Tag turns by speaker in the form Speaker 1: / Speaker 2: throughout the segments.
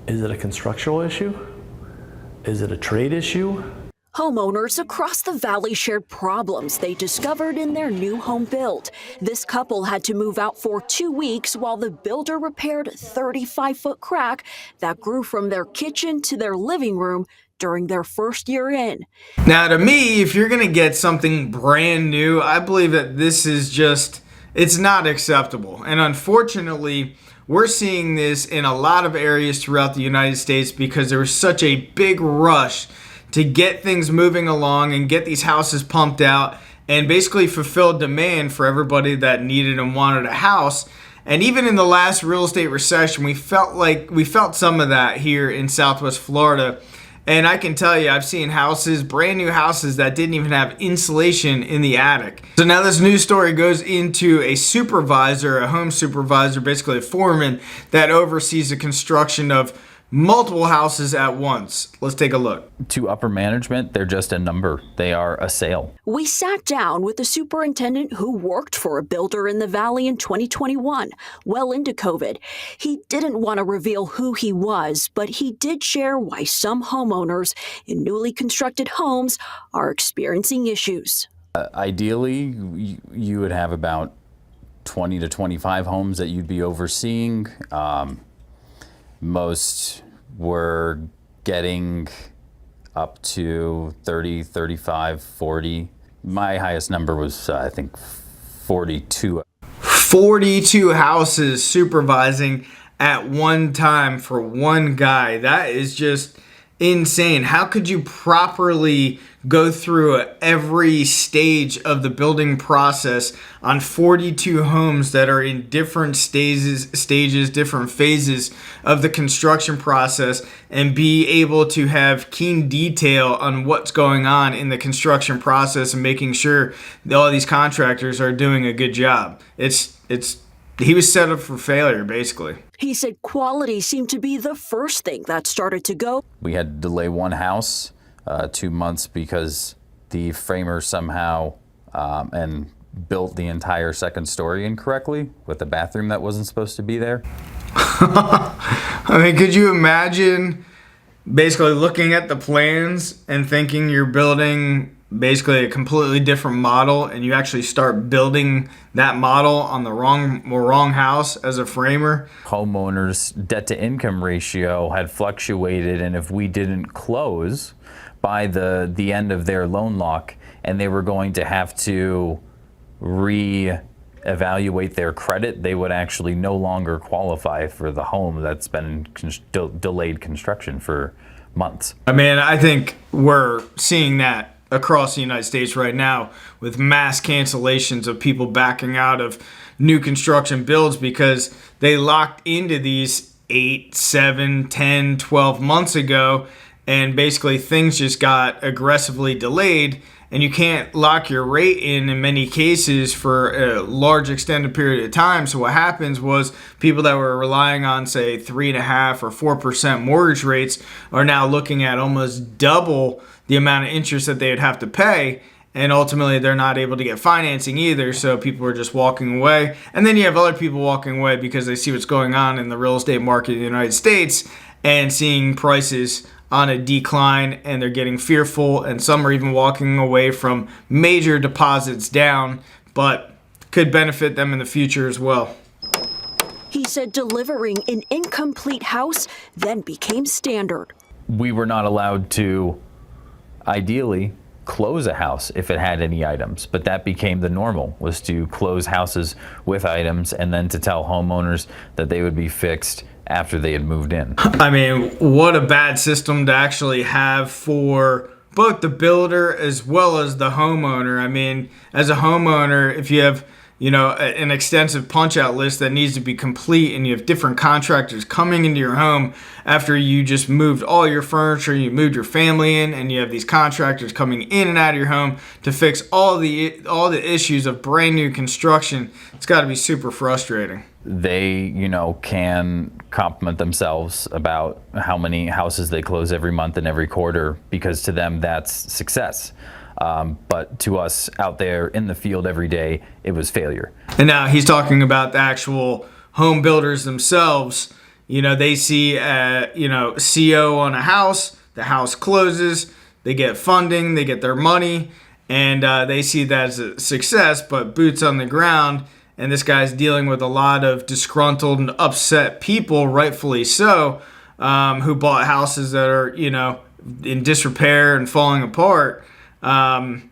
Speaker 1: Is it a constructional issue? Is it a trade issue?
Speaker 2: Homeowners across the valley shared problems they discovered in their new home build. This couple had to move out for 2 weeks while the builder repaired a 35-foot crack that grew from their kitchen to their living room during their first year in.
Speaker 3: Now, to me, if you're going to get something brand new, I believe that this is just, it's not acceptable. And unfortunately, we're seeing this in a lot of areas throughout the United States because there was such a big rush to get things moving along and get these houses pumped out and basically fulfill demand for everybody that needed and wanted a house. And even in the last real estate recession, we felt some of that here in Southwest Florida. And I can tell you, I've seen houses, brand new houses that didn't even have insulation in the attic. So now this news story goes into a supervisor, a home supervisor, basically a foreman that oversees the construction of multiple houses at once. Let's take a look.
Speaker 4: To upper management, they're just a number. They are a sale.
Speaker 2: We sat down with the superintendent who worked for a builder in the valley in 2021, well into COVID. He didn't want to reveal who he was, but he did share why some homeowners in newly constructed homes are experiencing issues.
Speaker 4: Ideally, you would have about 20 to 25 homes that you'd be overseeing. Most were getting up to 30, 35, 40. My highest number was, I think, 42.
Speaker 3: 42 houses supervising at one time for one guy. That is just insane. How could you properly go through every stage of the building process on 42 homes that are in different stages, different phases of the construction process, and be able to have keen detail on what's going on in the construction process and making sure that all these contractors are doing a good job? He was set up for failure, basically.
Speaker 2: He said quality seemed to be the first thing that started to go.
Speaker 4: We had to delay one house 2 months because the framer somehow and built the entire second story incorrectly with a bathroom that wasn't supposed to be there.
Speaker 3: I mean, could you imagine basically looking at the plans and thinking you're building basically a completely different model, and you actually start building that model on the wrong house as a framer?
Speaker 4: Homeowners' debt-to-income ratio had fluctuated, and if we didn't close by the end of their loan lock, and they were going to have to re-evaluate their credit, they would actually no longer qualify for the home that's been delayed construction for months.
Speaker 3: I mean, I think we're seeing that across the United States right now with mass cancellations of people backing out of new construction builds because they locked into these 8, 7, 10, 12 months ago, and basically things just got aggressively delayed, and you can't lock your rate in many cases for a large extended period of time. So what happens was people that were relying on, say, 3.5% or 4% mortgage rates are now looking at almost double the amount of interest that they'd have to pay, and ultimately they're not able to get financing either, so people are just walking away. And then you have other people walking away because they see what's going on in the real estate market in the United States and seeing prices on a decline, and they're getting fearful, and some are even walking away from major deposits down, but could benefit them in the future as well.
Speaker 2: He said delivering an incomplete house then became standard.
Speaker 4: We were not allowed to ideally close a house if it had any items, but that became the normal, was to close houses with items and then to tell homeowners that they would be fixed after they had moved in.
Speaker 3: I mean, what a bad system to actually have for both the builder as well as the homeowner. I mean, as a homeowner, if you have an extensive punch-out list that needs to be complete, and you have different contractors coming into your home after you just moved all your furniture, you moved your family in, and you have these contractors coming in and out of your home to fix all the issues of brand new construction, it's got to be super frustrating.
Speaker 4: They, can compliment themselves about how many houses they close every month and every quarter, because to them that's success. But to us out there in the field every day, it was failure.
Speaker 3: And now he's talking about the actual home builders themselves. they see CO on a house, the house closes, they get funding, they get their money, and they see that as a success. But boots on the ground, and this guy's dealing with a lot of disgruntled and upset people, rightfully so, who bought houses that are in disrepair and falling apart.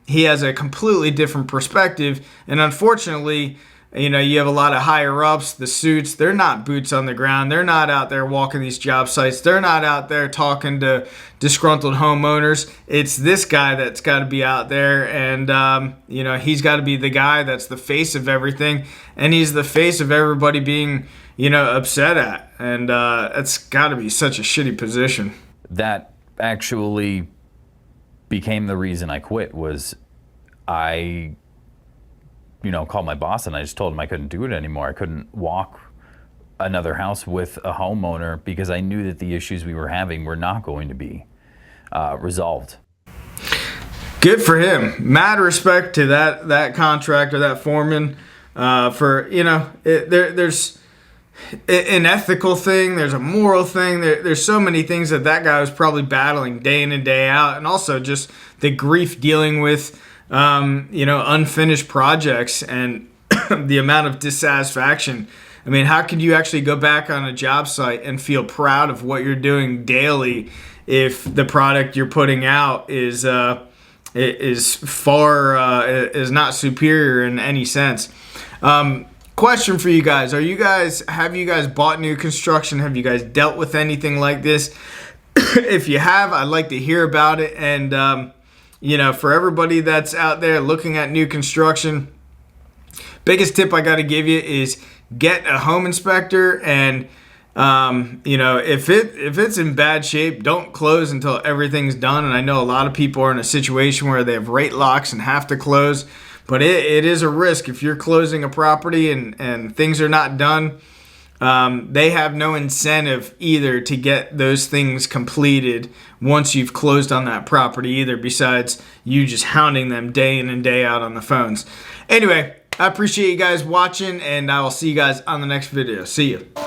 Speaker 3: He has a completely different perspective, and unfortunately, you have a lot of higher ups, the suits, they're not boots on the ground. They're not out there walking these job sites. They're not out there talking to disgruntled homeowners. It's this guy that's got to be out there, and he's got to be the guy that's the face of everything, and he's the face of everybody being upset at, and that's got to be such a shitty position.
Speaker 4: That actually became the reason I quit. Was I called my boss and I just told him I couldn't do it anymore. I couldn't walk another house with a homeowner because I knew that the issues we were having were not going to be resolved.
Speaker 3: Good for him. Mad respect to that contractor, that foreman, for there's an ethical thing, there's a moral thing, there's so many things that guy was probably battling day in and day out, and also just the grief dealing with unfinished projects and the amount of dissatisfaction. I mean, how could you actually go back on a job site and feel proud of what you're doing daily if the product you're putting out is not superior in any sense? Question for you guys. Have you guys bought new construction? Have you guys dealt with anything like this? If you have, I'd like to hear about it. And for everybody that's out there looking at new construction, biggest tip I got to give you is get a home inspector, and if it's in bad shape, don't close until everything's done. And I know a lot of people are in a situation where they have rate locks and have to close, but it is a risk if you're closing a property and things are not done. They have no incentive either to get those things completed once you've closed on that property either, besides you just hounding them day in and day out on the phones. Anyway, I appreciate you guys watching, and I will see you guys on the next video. See you.